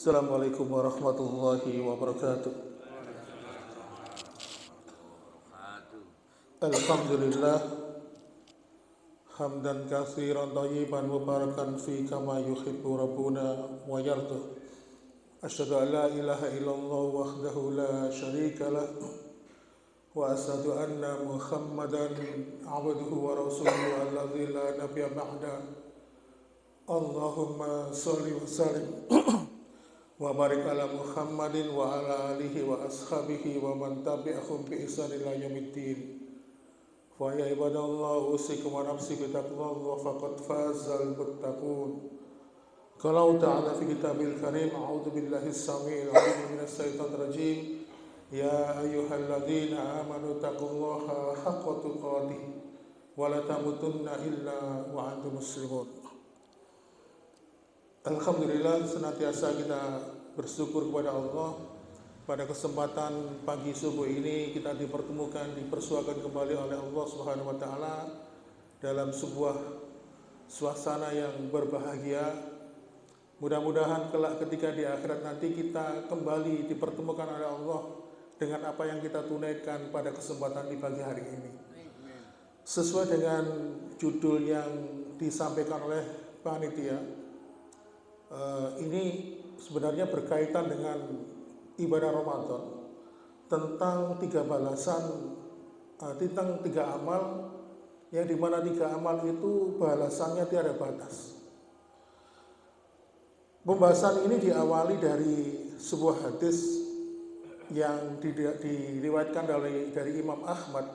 Assalamualaikum warahmatullahi wabarakatuh. Alhamdulillah hamdan katsiran thayyiban mubarakan fi kama yuhibbu rabbuna wa yarda. Asyhadu an la ilaha illallah wahdahu la syarika lah wa asyhadu anna Muhammadan abduhu wa rasuluhu alladzi la nabiyya ba'da. Allahumma shalli wa sallim wa barik ala Muhammadin wa ala alihi wa ashabihi wa man tabi'ahum bi ihsan ila yaumiddin. Wa ya ibadallah usikum wa nafsi bi taqwallah faqad fazal muttaqun. Qala ta'ala fi kitabil karim a'udzu billahi as-sami'il 'alim minas syaitonir rajim. Ya ayyuhalladzina amanu taqullaha haqqa tuqatih wa la tamutunna illa wa antum muslimun. Alhamdulillah, senantiasa kita bersyukur kepada Allah. Pada kesempatan pagi subuh ini kita dipertemukan, dipersuakan kembali oleh Allah Subhanahu wa taala dalam sebuah suasana yang berbahagia. Mudah-mudahan kelak ketika di akhirat nanti kita kembali dipertemukan oleh Allah dengan apa yang kita tunaikan pada kesempatan di pagi hari ini. Sesuai dengan judul yang disampaikan oleh panitia, ini sebenarnya berkaitan dengan ibadah Ramadan, tentang 3 balasan, tentang 3 amal, yang dimana 3 amal itu balasannya tiada batas. Pembahasan ini diawali dari sebuah hadis yang diriwayatkan dari Imam Ahmad,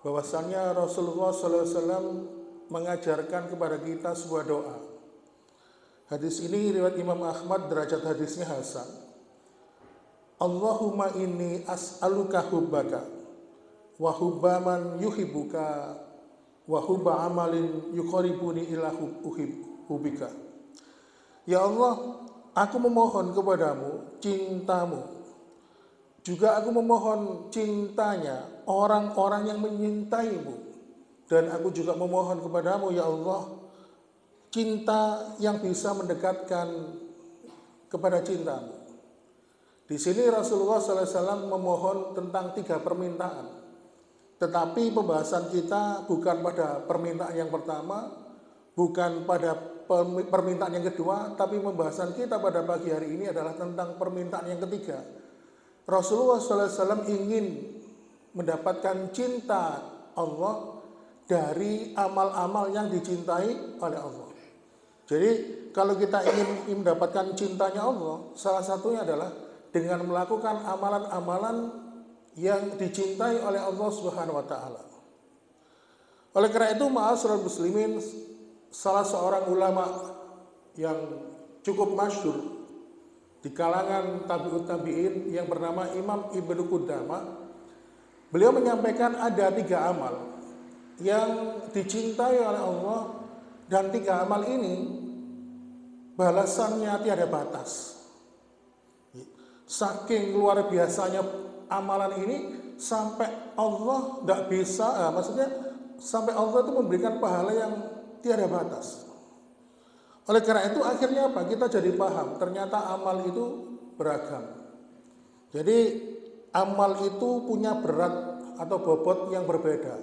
bahwasannya Rasulullah SAW mengajarkan kepada kita sebuah doa. Hadis ini riwayat Imam Ahmad, derajat hadisnya hasan. Allahumma inni as'aluka hubbaka wa hubba man yuhibbuka wa hubba amalin yuqaribuni ila hubbika. Ya Allah, aku memohon kepadamu cintamu. Juga aku memohon cintanya orang-orang yang menyintaimu. Dan aku juga memohon kepadamu, ya Allah, cinta yang bisa mendekatkan kepada cintamu. Di sini Rasulullah SAW memohon tentang 3 permintaan. Tetapi pembahasan kita bukan pada permintaan yang pertama, bukan pada permintaan yang kedua, tapi pembahasan kita pada pagi hari ini adalah tentang permintaan yang ketiga. Rasulullah SAW ingin mendapatkan cinta Allah dari amal-amal yang dicintai oleh Allah. Jadi kalau kita ingin mendapatkan cintanya Allah, salah satunya adalah dengan melakukan amalan-amalan yang dicintai oleh Allah Subhanahu wa taala. Oleh karena itu, ma'asyiral muslimin, salah seorang ulama yang cukup masyhur di kalangan tabi'ut tabi'in yang bernama Imam Ibnu Qudamah, beliau menyampaikan ada 3 amal yang dicintai oleh Allah, dan 3 amal ini balasannya tiada batas. Saking luar biasanya amalan ini sampai Allah tidak bisa, maksudnya sampai Allah itu memberikan pahala yang tiada batas. Oleh karena itu akhirnya apa? Kita jadi paham, ternyata amal itu beragam. Jadi amal itu punya berat atau bobot yang berbeda.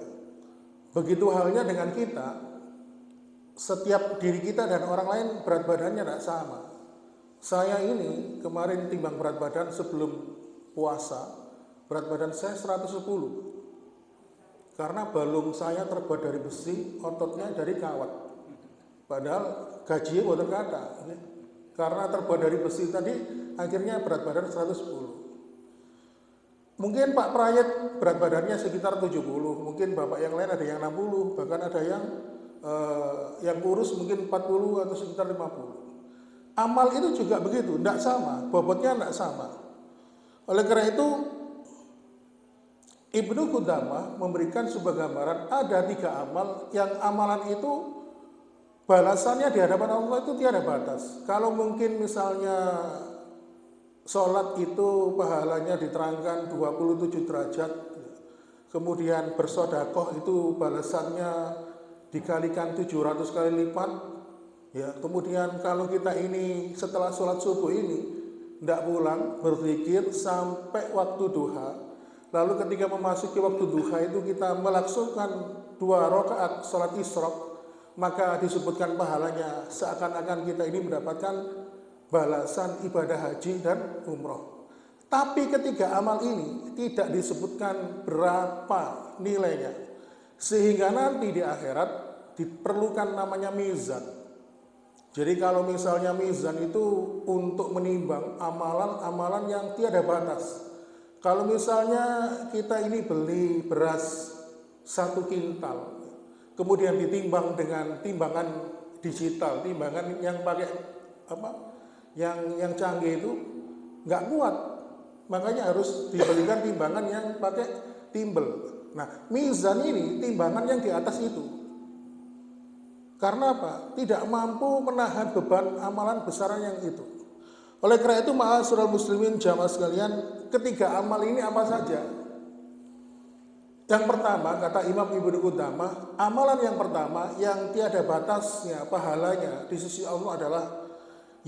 Begitu halnya dengan kita. Setiap diri kita dan orang lain berat badannya tidak sama. Saya ini kemarin timbang berat badan sebelum puasa, berat badan saya 110. Karena balung saya terbuat dari besi, ototnya dari kawat. Padahal gajinya buatan kata. Karena terbuat dari besi tadi, akhirnya berat badan 110. Mungkin Pak Prayet berat badannya sekitar 70, mungkin Bapak yang lain ada yang 60, bahkan ada yang kurus mungkin 40 atau sekitar 50. Amal itu juga begitu, tidak sama, bobotnya tidak sama. Oleh karena itu, Ibnu Qudamah memberikan sebuah gambaran ada 3 amal yang amalan itu balasannya di hadapan Allah itu tiada batas. Kalau mungkin misalnya sholat itu pahalanya diterangkan 27 derajat, kemudian bersedekah itu balasannya dikalikan 700 kali lipat, Ya, kemudian kalau kita ini setelah sholat subuh ini tidak pulang berzikir sampai waktu duha, lalu ketika memasuki waktu duha itu kita melaksanakan 2 rakaat sholat isyraq, maka disebutkan pahalanya seakan-akan kita ini mendapatkan balasan ibadah haji dan umroh. Tapi ketika amal ini tidak disebutkan berapa nilainya, sehingga nanti di akhirat diperlukan namanya mizan. Jadi kalau misalnya mizan itu untuk menimbang amalan-amalan yang tiada batas. Kalau misalnya kita ini beli beras 1 kintal, kemudian ditimbang dengan timbangan digital, timbangan yang pakai yang canggih itu nggak kuat, makanya harus dibelikan timbangan yang pakai timbel. Nah, mizan ini timbangan yang di atas itu. Karena apa? Tidak mampu menahan beban amalan besaran yang itu. Oleh karena itu, ma'asyiral muslimin jamaah sekalian, ketiga amal ini apa saja? Yang pertama, kata Imam Ibnu Qudamah, amalan yang pertama yang tiada batasnya pahalanya di sisi Allah adalah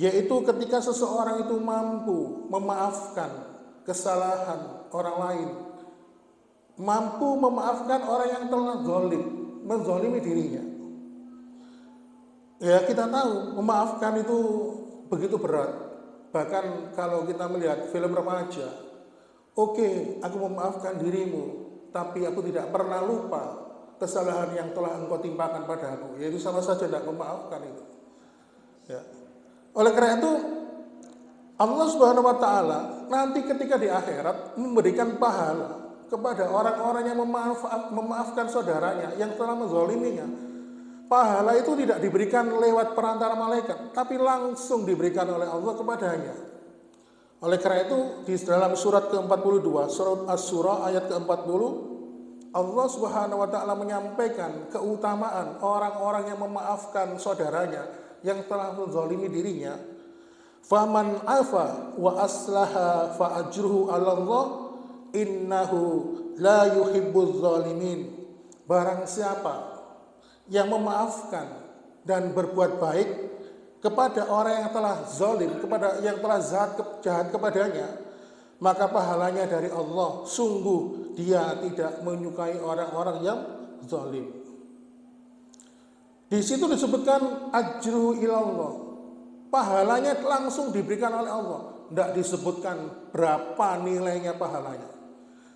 yaitu ketika seseorang itu mampu memaafkan kesalahan orang lain, mampu memaafkan orang yang telah menzalimi dirinya. Ya, kita tahu memaafkan itu begitu berat. Bahkan kalau kita melihat film remaja, oke, aku memaafkan dirimu, tapi aku tidak pernah lupa kesalahan yang telah engkau timpakan padaku. Yaitu sama saja tidak memaafkan itu. Ya. Oleh karena itu, Allah Subhanahu wa Ta'ala nanti ketika di akhirat memberikan pahala kepada orang-orang yang memaafkan saudaranya yang telah menzaliminya. Pahala itu tidak diberikan lewat perantara malaikat, tapi langsung diberikan oleh Allah kepadanya. Oleh karena itu, di dalam surat ke-42, surat Asy-Syura ayat ke-40, Allah Subhanahu wa Ta'ala menyampaikan keutamaan orang-orang yang memaafkan saudaranya yang telah menzalimi dirinya. Faman afa wa aslaha fa ajruhu 'ala Allah innahu la yuhibbuz zalimin. Barang siapa yang memaafkan dan berbuat baik kepada orang yang telah zalim, kepada yang telah jahat kepadanya, maka pahalanya dari Allah. Sungguh dia tidak menyukai orang-orang yang zalim. Di situ disebutkan ajruhu ilallah. Pahalanya langsung diberikan oleh Allah. Tidak disebutkan berapa nilainya pahalanya.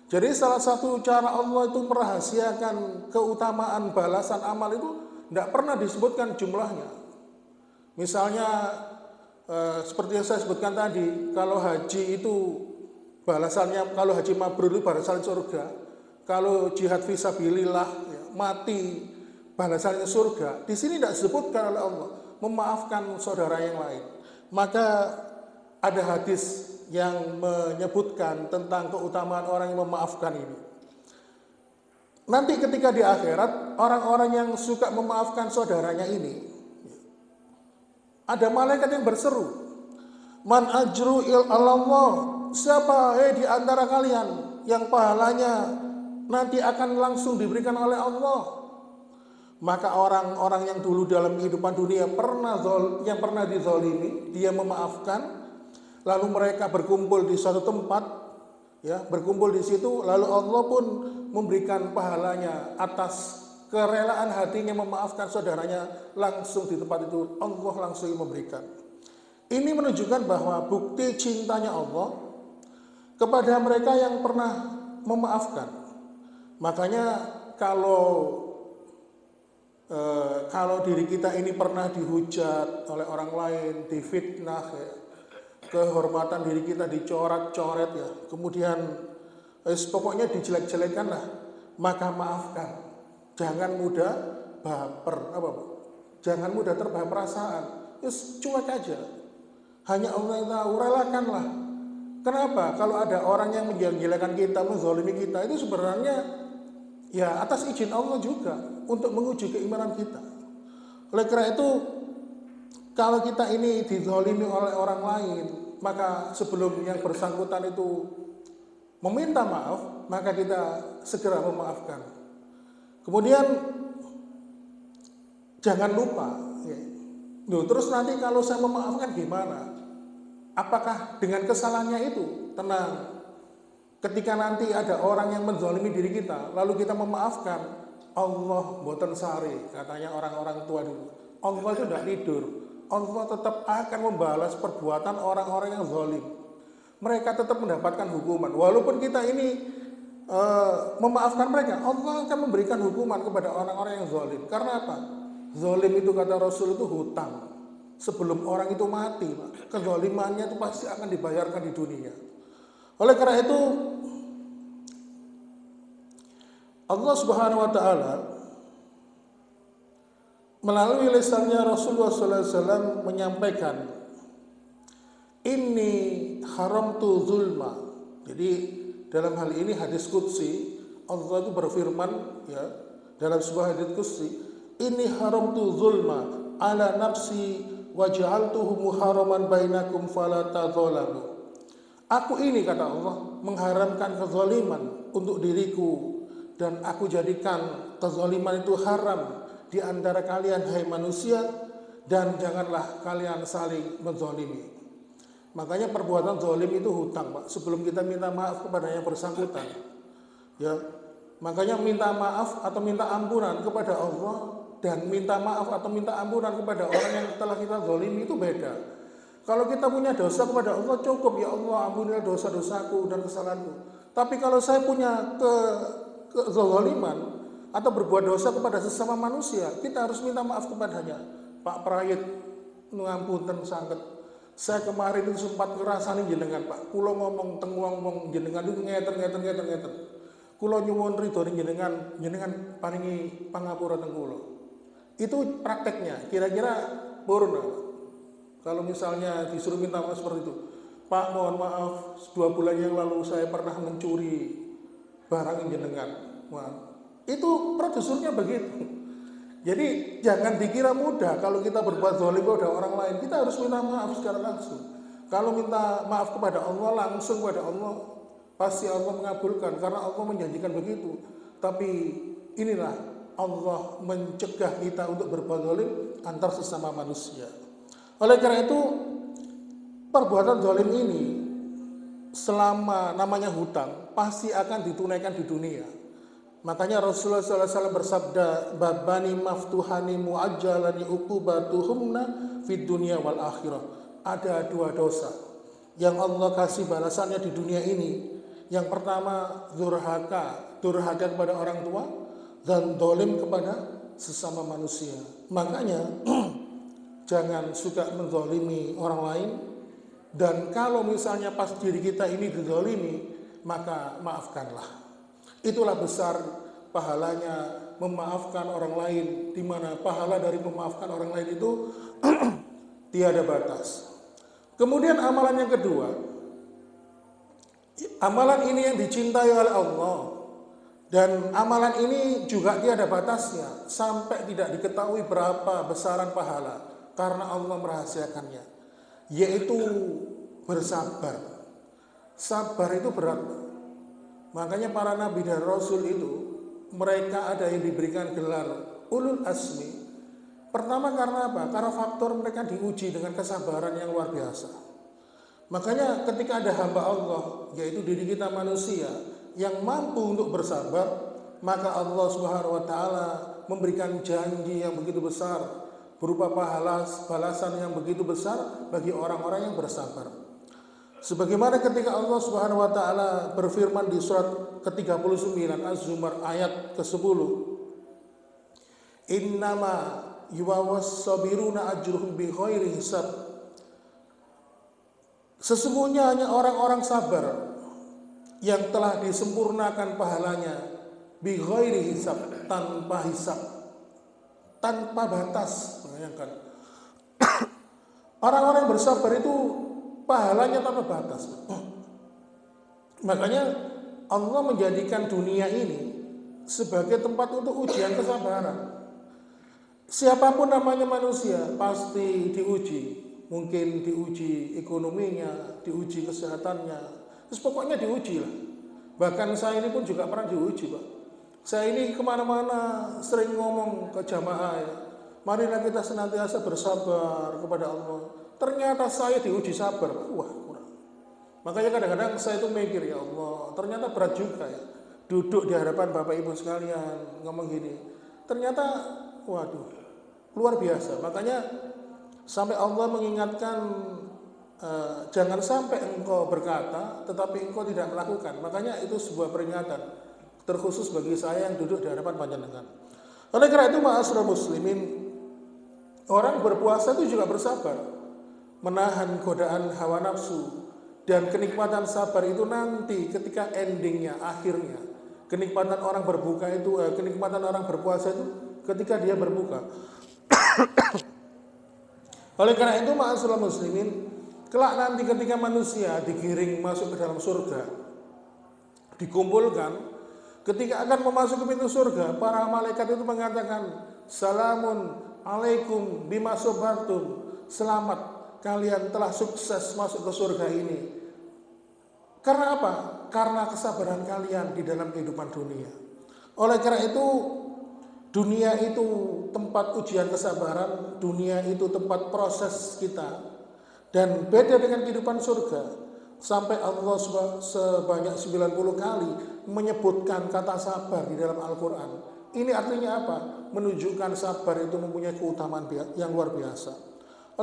Jadi salah satu cara Allah itu merahasiakan keutamaan balasan amal itu tidak pernah disebutkan jumlahnya. Misalnya seperti yang saya sebutkan tadi, kalau haji itu balasannya, kalau haji mabrur itu balasan surga. Kalau jihad fisabilillah ya, mati balasannya surga. Di sini tidak disebutkan oleh Allah memaafkan saudara yang lain. Maka ada hadis yang menyebutkan tentang keutamaan orang yang memaafkan ini. Nanti ketika di akhirat, orang-orang yang suka memaafkan saudaranya ini, ada malaikat yang berseru, man ajru Allah, siapa di antara kalian yang pahalanya nanti akan langsung diberikan oleh Allah. Maka orang-orang yang dulu dalam kehidupan dunia yang pernah dizalimi, dia memaafkan. Lalu mereka berkumpul di suatu tempat, ya, berkumpul di situ, lalu Allah pun memberikan pahalanya atas kerelaan hatinya memaafkan saudaranya langsung di tempat itu. Allah langsung memberikan. Ini menunjukkan bahwa bukti cintanya Allah kepada mereka yang pernah memaafkan. Makanya kalau diri kita ini pernah dihujat oleh orang lain, difitnah, ya, kehormatan diri kita dicoret-coret, ya, kemudian pokoknya dijelek-jelekan lah, maka maafkan. Jangan mudah baper, jangan mudah terbawa perasaan. Cuek aja. Hanya Allah yang tahu, relakanlah. Kenapa? Kalau ada orang yang menjelek-jelekan kita, menzalimi kita, itu sebenarnya ya atas izin Allah juga untuk menguji keimanan kita. Oleh karena itu, kalau kita ini dizalimi oleh orang lain, maka sebelum yang bersangkutan itu meminta maaf, maka kita segera memaafkan. Kemudian jangan lupa, ya, Loh, terus nanti kalau saya memaafkan gimana? Apakah dengan kesalahannya itu? Tenang. Ketika nanti ada orang yang menzalimi diri kita, lalu kita memaafkan, Allah boten sari, katanya orang-orang tua dulu. Allah itu tidak tidur. Allah tetap akan membalas perbuatan orang-orang yang zalim. Mereka tetap mendapatkan hukuman. Walaupun kita ini memaafkan mereka, Allah akan memberikan hukuman kepada orang-orang yang zalim. Karena apa? Zalim itu kata Rasul itu hutang. Sebelum orang itu mati, kezalimannya itu pasti akan dibayarkan di dunia. Oleh karena itu, Allah Subhanahu wa taala melalui lisannya Rasulullah sallallahu alaihi wasallam menyampaikan, "Inni haramtu zulma." Jadi dalam hal ini hadis qudsi, Allah itu berfirman ya dalam sebuah hadis qudsi, "Inni haramtu zulma ala nafsi wa ja'altuhu muharraman bainakum fala tadzalamu." Aku ini kata Allah mengharamkan kezaliman untuk diriku dan aku jadikan kezaliman itu haram di antara kalian hai manusia dan janganlah kalian saling menzalimi. Makanya perbuatan zalim itu hutang, Pak. Sebelum kita minta maaf kepada yang bersangkutan, ya, makanya minta maaf atau minta ampunan kepada Allah dan minta maaf atau minta ampunan kepada orang yang telah kita zalimi itu beda. Kalau kita punya dosa kepada Allah cukup, ya Allah ampunilah dosa-dosaku dan kesalahanku. Tapi kalau saya punya kezaliman atau berbuat dosa kepada sesama manusia, kita harus minta maaf kepadanya. Pak Prayit, ngampunten sanget. Saya kemarin itu sempat ngerasani jenengan, Pak. Kula ngomong ngomong jenengan itu ngeten. Kula nyuwun ridho jenengan paringi pangapura teng kula. Itu prakteknya. Kira-kira purna. Kalau misalnya disuruh minta maaf seperti itu, Pak mohon maaf 2 bulan yang lalu saya pernah mencuri barang jenengan. Wah, itu prosedurnya begitu. Jadi jangan dikira mudah kalau kita berbuat zalim kepada orang lain. Kita harus minta maaf secara langsung. Kalau minta maaf kepada Allah langsung kepada Allah, pasti Allah mengabulkan karena Allah menjanjikan begitu. Tapi inilah Allah mencegah kita untuk berbuat zalim antar sesama manusia. Oleh karena itu perbuatan zalim ini selama namanya hutang pasti akan ditunaikan di dunia. Makanya Rasulullah SAW bersabda, "Babani maftuhani muajjalani uqubatuhumna fid dunya wal akhirah." Ada 2 dosa yang Allah kasih balasannya di dunia ini. Yang pertama durhaka kepada orang tua dan zalim kepada sesama manusia. Makanya jangan suka menzalimi orang lain, dan kalau misalnya pas diri kita ini dizalimi, maka maafkanlah. Itulah besar pahalanya memaafkan orang lain, di mana pahala dari memaafkan orang lain itu tiada batas. Kemudian amalan yang kedua, amalan ini yang dicintai oleh Allah, dan amalan ini juga tiada batasnya sampai tidak diketahui berapa besaran pahala. Karena Allah merahasiakannya, yaitu bersabar. Sabar itu berat. Makanya para nabi dan rasul itu mereka ada yang diberikan gelar ulul asmi. Pertama karena apa? Karena faktor mereka diuji dengan kesabaran yang luar biasa. Makanya ketika ada hamba Allah, yaitu diri kita manusia yang mampu untuk bersabar, maka Allah Subhanahu wa taala memberikan janji yang begitu besar berupa pahala balasan yang begitu besar bagi orang-orang yang bersabar. Sebagaimana ketika Allah Subhanahu wa taala berfirman di surat ke-39 Az-Zumar ayat ke-10, "Innama yuwafas sabiruna ajruhum bighairi hisab." Sesungguhnya hanya orang-orang sabar yang telah disempurnakan pahalanya bighairi hisab, tanpa hisab, tanpa batas. Bayangkan, orang-orang bersabar itu pahalanya tanpa batas. Makanya Allah menjadikan dunia ini sebagai tempat untuk ujian kesabaran. Siapapun namanya manusia pasti diuji. Mungkin diuji ekonominya, diuji kesehatannya, terus pokoknya diuji lah. Bahkan saya ini pun juga pernah diuji, Pak. Saya ini kemana-mana sering ngomong ke jamaah ya. Marilah kita senantiasa bersabar kepada Allah. Ternyata saya diuji sabar. Wah, kurang. Makanya kadang-kadang saya itu mikir, ya Allah, ternyata berat juga ya. Duduk di hadapan Bapak Ibu sekalian ngomong gini. Ternyata, waduh, luar biasa. Makanya sampai Allah mengingatkan, jangan sampai engkau berkata tetapi engkau tidak melakukan. Makanya itu sebuah peringatan terkhusus bagi saya yang duduk di hadapan panjenengan. Oleh karena itu, ma'asyiral muslimin, orang berpuasa itu juga bersabar, menahan godaan hawa nafsu, dan kenikmatan sabar itu nanti ketika endingnya, akhirnya, kenikmatan orang berbuka itu, kenikmatan orang berpuasa itu ketika dia berbuka. Oleh karena itu, ma'asyiral muslimin, kelak nanti ketika manusia digiring masuk ke dalam surga, dikumpulkan, ketika akan memasuki pintu surga, para malaikat itu mengatakan, salamun alaikum bima sabartum, selamat, kalian telah sukses masuk ke surga ini. Karena apa? Karena kesabaran kalian di dalam kehidupan dunia. Oleh karena itu, dunia itu tempat ujian kesabaran, dunia itu tempat proses kita. Dan beda dengan kehidupan surga. Sampai Allah sebanyak 90 kali menyebutkan kata sabar di dalam Al-Quran. Ini artinya apa? Menunjukkan sabar itu mempunyai keutamaan yang luar biasa.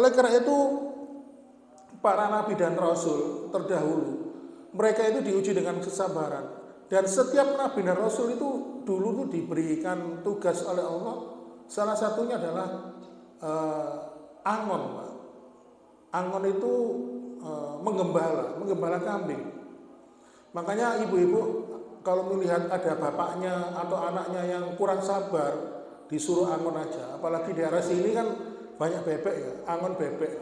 Oleh karena itu, para nabi dan rasul terdahulu, mereka itu diuji dengan kesabaran. Dan setiap nabi dan rasul itu dulu tuh diberikan tugas oleh Allah. Salah satunya adalah angon. Angon itu menggembala kambing. Makanya ibu-ibu kalau melihat ada bapaknya atau anaknya yang kurang sabar, disuruh angon aja. Apalagi di daerah sini kan banyak bebek ya, angon bebek.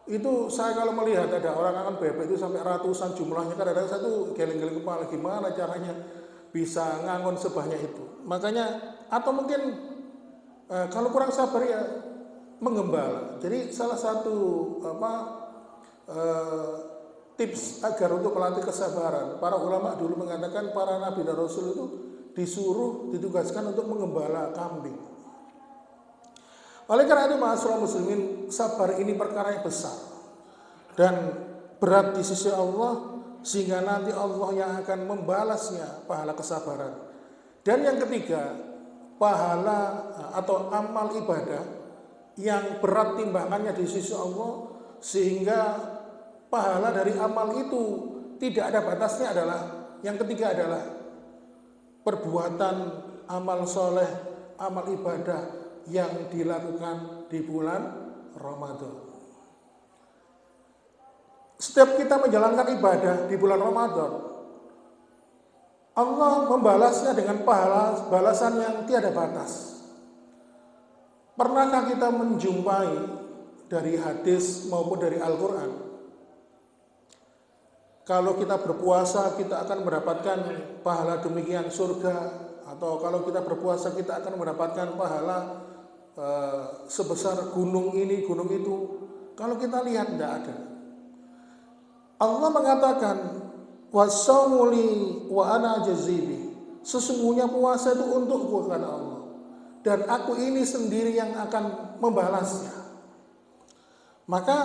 Itu saya kalau melihat ada orang angon bebek itu sampai ratusan jumlahnya, kadang-kadang saya tuh geleng-geleng kepala, gimana caranya bisa ngangon sebanyak itu. Makanya atau mungkin kalau kurang sabar ya menggembala. Jadi salah satu tips agar untuk melatih kesabaran, para ulama dulu mengatakan para nabi dan rasul itu ditugaskan untuk menggembala kambing. Oleh karena itu, ma'asyiral muslimin, sabar ini perkara yang besar dan berat di sisi Allah, sehingga nanti Allah yang akan membalasnya pahala kesabaran. Dan yang ketiga, pahala atau amal ibadah yang berat timbangannya di sisi Allah, sehingga pahala dari amal itu tidak ada batasnya adalah, yang ketiga adalah perbuatan amal soleh, amal ibadah yang dilakukan di bulan Ramadan. Setiap kita menjalankan ibadah di bulan Ramadan, Allah membalasnya dengan pahala balasan yang tiada batas. Pernahkah kita menjumpai dari hadis maupun dari Al-Quran, kalau kita berpuasa kita akan mendapatkan pahala demikian surga, atau kalau kita berpuasa kita akan mendapatkan pahala sebesar gunung ini, gunung itu? Kalau kita lihat tidak ada. Allah mengatakan, wasaumuli wa ana jazibi, sesungguhnya puasa itu untukku kata Allah, dan aku ini sendiri yang akan membalasnya. Maka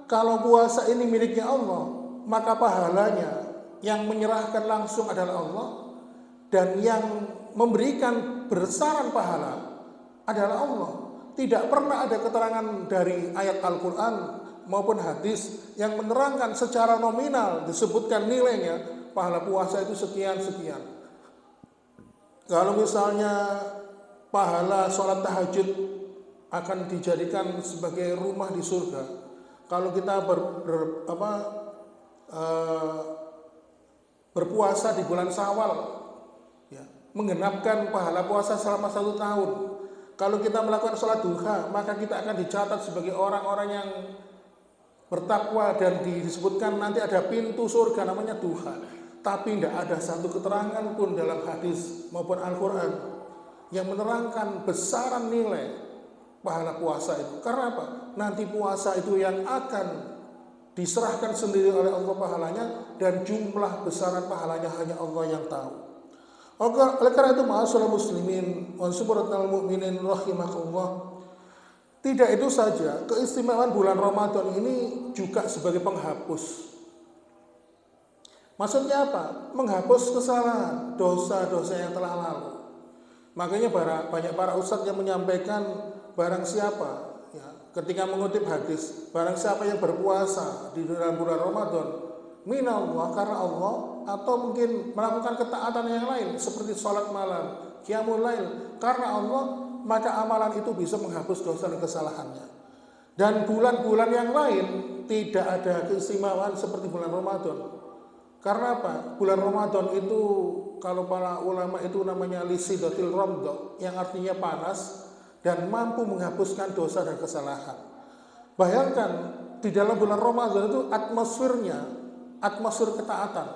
kalau puasa ini miliknya Allah, maka pahalanya yang menyerahkan langsung adalah Allah, dan yang memberikan besaran pahala adalah Allah. Tidak pernah ada keterangan dari ayat Al-Quran maupun hadis yang menerangkan secara nominal disebutkan nilainya pahala puasa itu sekian-sekian. Kalau misalnya pahala sholat tahajud akan dijadikan sebagai rumah di surga, kalau kita berpuasa di bulan Syawal, ya, menggenapkan pahala puasa selama 1 tahun. Kalau kita melakukan sholat duha, maka kita akan dicatat sebagai orang-orang yang bertakwa, dan disebutkan nanti ada pintu surga namanya duha. Tapi tidak ada satu keterangan pun dalam hadis maupun Al-Quran yang menerangkan besaran nilai pahala puasa itu. Karena apa? Nanti puasa itu yang akan diserahkan sendiri oleh Allah pahalanya, dan jumlah besaran pahalanya hanya Allah yang tahu. Oleh karena itu, ma'asyiral muslimin wa subhanallahi mu'minin rahimakumullah, Tidak itu saja, keistimewaan bulan Ramadan ini juga sebagai penghapus. Maksudnya apa? Menghapus kesalahan, dosa-dosa yang telah lalu. Makanya banyak para ustadz yang menyampaikan barang siapa, ya, ketika mengutip hadis, barang siapa yang berpuasa di dalam bulan Ramadan, minallah, karena Allah, atau mungkin melakukan ketaatan yang lain seperti sholat malam, qiyamul lail, karena Allah, maka amalan itu bisa menghapus dosa dan kesalahannya. Dan bulan-bulan yang lain tidak ada keistimewaan seperti bulan Ramadan. Karena apa? Bulan Ramadan itu kalau para ulama itu namanya lisidatil ramdha, yang artinya panas dan mampu menghapuskan dosa dan kesalahan. Bayangkan di dalam bulan Ramadan itu atmosfernya, atmosfer ketaatan,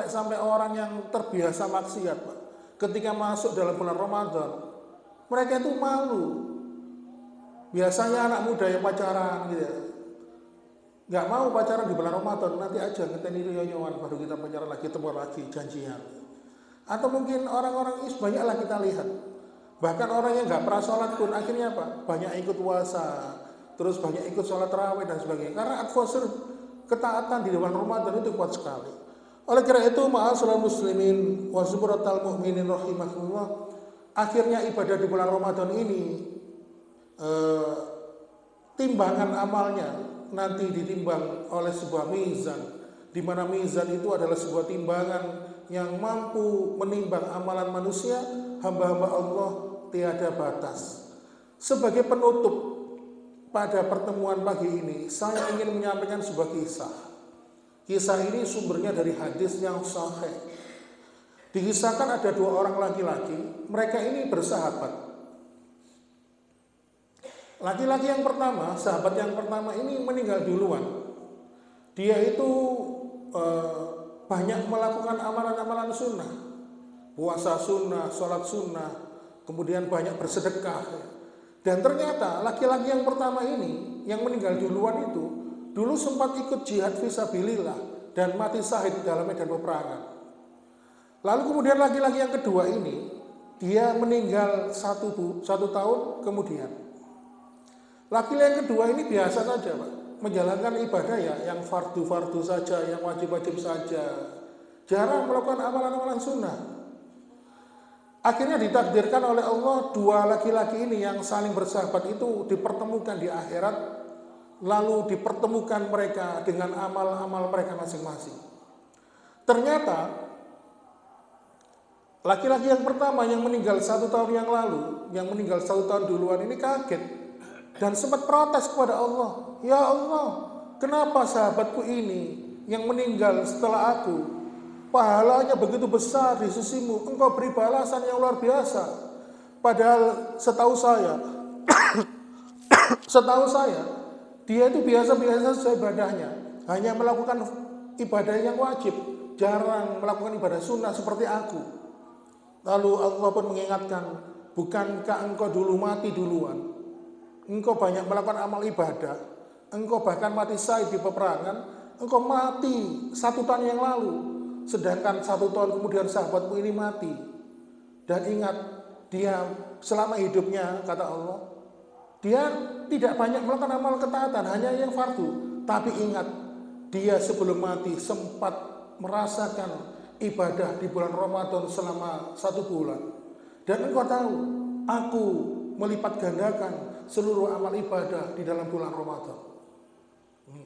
sampai orang yang terbiasa maksiat, Pak, ketika masuk dalam bulan Ramadan, mereka itu malu. Biasanya anak muda yang pacaran gitu ya, nggak mau pacaran di bulan Ramadan, nanti aja ngeteni yoyowan baru kita pacaran lagi, ketemu lagi, janjian. Atau mungkin orang-orang ini banyaklah kita lihat, bahkan orang yang nggak pernah sholat pun akhirnya apa? Banyak ikut puasa, terus banyak ikut sholat tarawih dan sebagainya, karena atmosfer ketaatan di bulan Ramadan itu kuat sekali. Oleh karena itu, ma'asyiral muslimin wa zubratal mu'minin rahimakumullah, akhirnya ibadah di bulan Ramadan ini timbangan amalnya nanti ditimbang oleh sebuah mizan, di mana mizan itu adalah sebuah timbangan yang mampu menimbang amalan manusia, hamba-hamba Allah tiada batas. Sebagai penutup pada pertemuan pagi ini, saya ingin menyampaikan sebuah kisah. Kisah ini sumbernya dari hadis yang sahih. Dikisahkan ada dua orang laki-laki, mereka ini bersahabat. Laki-laki yang pertama, sahabat yang pertama ini meninggal duluan. Dia itu banyak melakukan amalan-amalan sunnah, puasa sunnah, sholat sunnah, kemudian banyak bersedekah. Dan ternyata laki-laki yang pertama ini, yang meninggal duluan itu, dulu sempat ikut jihad fisabilillah dan mati syahid dalam medan peperangan. Lalu kemudian laki-laki yang kedua ini, dia meninggal satu tahun kemudian. Laki-laki yang kedua ini biasa saja, Pak, menjalankan ibadah ya, yang fardu-fardu saja, yang wajib-wajib saja, jarang melakukan amalan-amalan sunnah. Akhirnya ditakdirkan oleh Allah, dua laki-laki ini yang saling bersahabat itu dipertemukan di akhirat, lalu dipertemukan mereka dengan amal-amal mereka masing-masing. Ternyata laki-laki yang pertama yang meninggal 1 tahun yang lalu, yang meninggal 1 tahun duluan ini kaget dan sempat protes kepada Allah. Ya Allah, kenapa sahabatku ini yang meninggal setelah aku, pahalanya begitu besar di sisimu, engkau beri balasan yang luar biasa. Padahal setahu saya, dia itu biasa-biasa saja ibadahnya, hanya melakukan ibadah yang wajib, jarang melakukan ibadah sunnah seperti aku. Lalu Allah pun mengingatkan, bukankah engkau dulu mati duluan? Engkau banyak melakukan amal ibadah, engkau bahkan mati syahid di peperangan, engkau mati 1 tahun yang lalu, sedangkan 1 tahun kemudian sahabatmu ini mati. Dan ingat, dia selama hidupnya, kata Allah, dia tidak banyak melakukan amal ketaatan, hanya yang fardu. Tapi ingat, dia sebelum mati sempat merasakan ibadah di bulan Ramadan selama 1 bulan. Dan engkau tahu, aku melipat gandakan seluruh amal ibadah di dalam bulan Ramadan.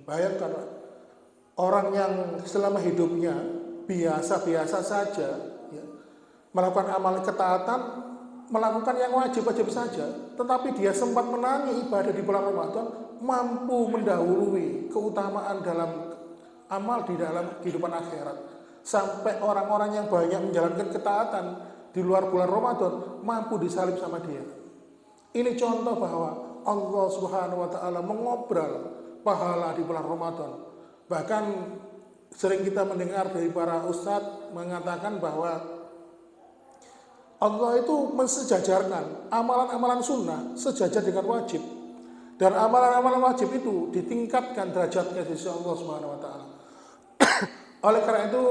Bayangkan, orang yang selama hidupnya biasa-biasa saja, ya, melakukan amal ketaatan, melakukan yang wajib-wajib saja, tetapi dia sempat menangi ibadah di bulan Ramadan, mampu mendahului keutamaan dalam amal di dalam kehidupan akhirat. Sampai orang-orang yang banyak menjalankan ketaatan di luar bulan Ramadan mampu disalib sama dia. Ini contoh bahwa Allah Subhanahu wa taala mengobrol pahala di bulan Ramadan. Bahkan sering kita mendengar dari para ustadz mengatakan bahwa Allah itu mensejajarkan amalan-amalan sunnah sejajar dengan wajib. Dan amalan-amalan wajib itu ditingkatkan derajatnya di sisi Allah Subhanahu wa taala. Oleh karena itu,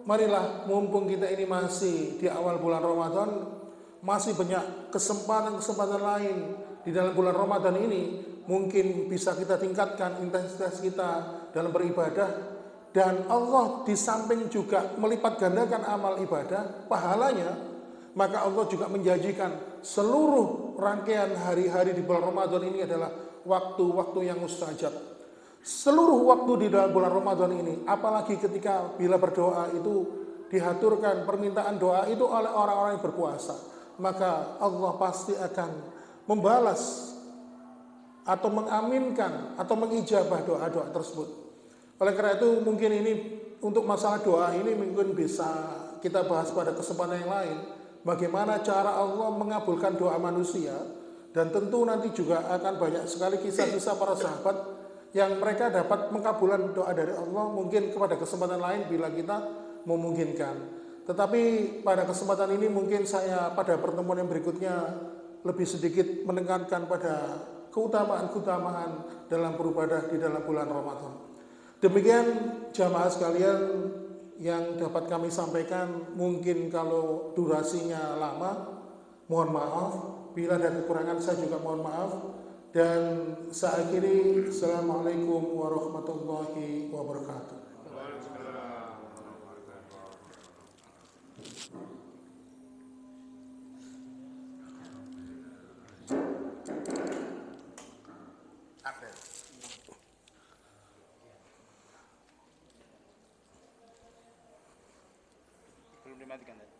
marilah mumpung kita ini masih di awal bulan Ramadan, masih banyak kesempatan lain di dalam bulan Ramadan ini mungkin bisa kita tingkatkan intensitas kita dalam beribadah, dan Allah di samping juga melipat gandakan amal ibadah pahalanya, maka Allah juga menjanjikan seluruh rangkaian hari-hari di bulan Ramadan ini adalah waktu-waktu yang mustajab. Seluruh waktu di dalam bulan Ramadan ini, apalagi ketika bila berdoa itu dihaturkan permintaan doa itu oleh orang-orang yang berpuasa, maka Allah pasti akan membalas atau mengaminkan atau mengijabah doa-doa tersebut. Oleh karena itu mungkin ini untuk masalah doa ini mungkin bisa kita bahas pada kesempatan yang lain, bagaimana cara Allah mengabulkan doa manusia, dan tentu nanti juga akan banyak sekali kisah-kisah para sahabat yang mereka dapat mengabulkan doa dari Allah, mungkin kepada kesempatan lain bila kita memungkinkan. Tetapi pada kesempatan ini mungkin saya pada pertemuan yang berikutnya lebih sedikit menekankan pada keutamaan-keutamaan dalam beribadah di dalam bulan Ramadan. Demikian jamaah sekalian yang dapat kami sampaikan. Mungkin kalau durasinya lama, mohon maaf. Bila ada kekurangan saya juga mohon maaf. Dan saya akhiri, Assalamualaikum warahmatullahi wabarakatuh. Belum dimatikan tadi.